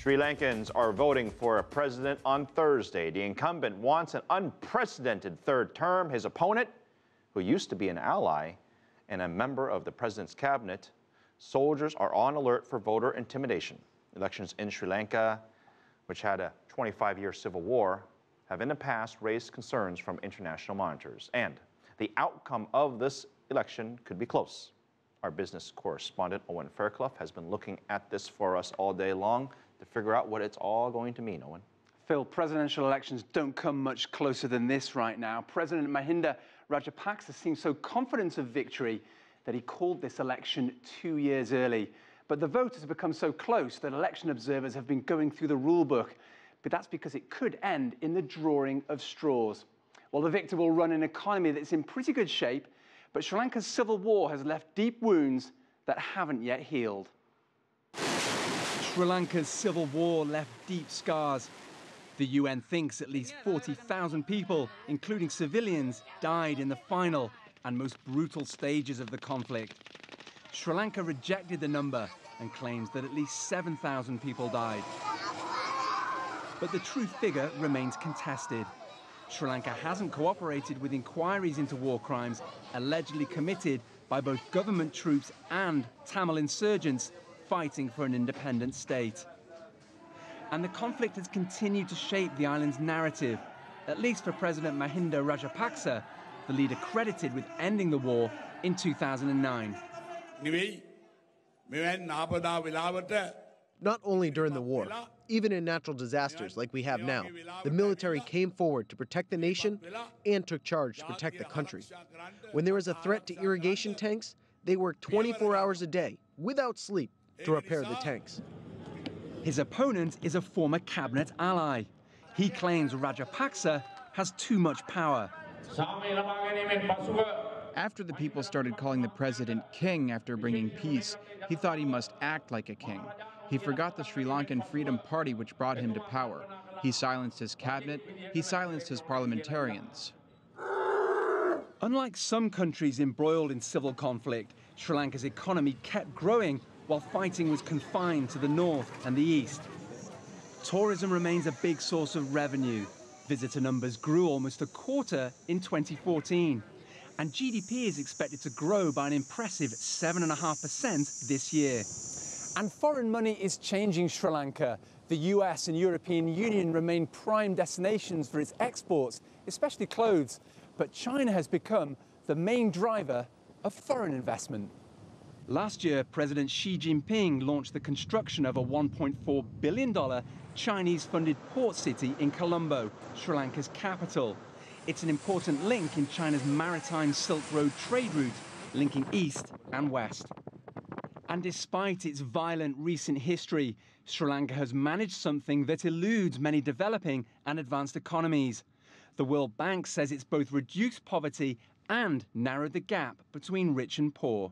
Sri Lankans are voting for a president on Thursday. The incumbent wants an unprecedented third term. His opponent, who used to be an ally and a member of the president's cabinet, soldiers are on alert for voter intimidation. Elections in Sri Lanka, which had a 25-year civil war, have in the past raised concerns from international monitors. And the outcome of this election could be close. Our business correspondent, Owen Fairclough, has been looking at this for us all day long to figure out what it's all going to mean, Owen. Phil, presidential elections don't come much closer than this right now. President Mahinda Rajapaksa seems so confident of victory that he called this election 2 years early. But the vote has become so close that election observers have been going through the rule book. But that's because it could end in the drawing of straws. Well, the victor will run an economy that's in pretty good shape, but Sri Lanka's civil war has left deep wounds that haven't yet healed. Sri Lanka's civil war left deep scars. The UN thinks at least 40,000 people, including civilians, died in the final and most brutal stages of the conflict. Sri Lanka rejected the number and claims that at least 7,000 people died. But the true figure remains contested. Sri Lanka hasn't cooperated with inquiries into war crimes allegedly committed by both government troops and Tamil insurgents fighting for an independent state. And the conflict has continued to shape the island's narrative, at least for President Mahinda Rajapaksa, the leader credited with ending the war in 2009. Not only during the war, even in natural disasters like we have now, the military came forward to protect the nation and took charge to protect the country. When there was a threat to irrigation tanks, they worked 24 hours a day, without sleep, to repair the tanks. His opponent is a former cabinet ally. He claims Rajapaksa has too much power. After the people started calling the president king after bringing peace, he thought he must act like a king. He forgot the Sri Lankan Freedom Party, which brought him to power. He silenced his cabinet. He silenced his parliamentarians. Unlike some countries embroiled in civil conflict, Sri Lanka's economy kept growing while fighting was confined to the north and the east. Tourism remains a big source of revenue. Visitor numbers grew almost a quarter in 2014. And GDP is expected to grow by an impressive 7.5% this year. And foreign money is changing Sri Lanka. The US and European Union remain prime destinations for its exports, especially clothes. But China has become the main driver of foreign investment. Last year, President Xi Jinping launched the construction of a $1.4 billion Chinese-funded port city in Colombo, Sri Lanka's capital. It's an important link in China's maritime Silk Road trade route, linking east and west. And despite its violent recent history, Sri Lanka has managed something that eludes many developing and advanced economies. The World Bank says it's both reduced poverty and narrowed the gap between rich and poor.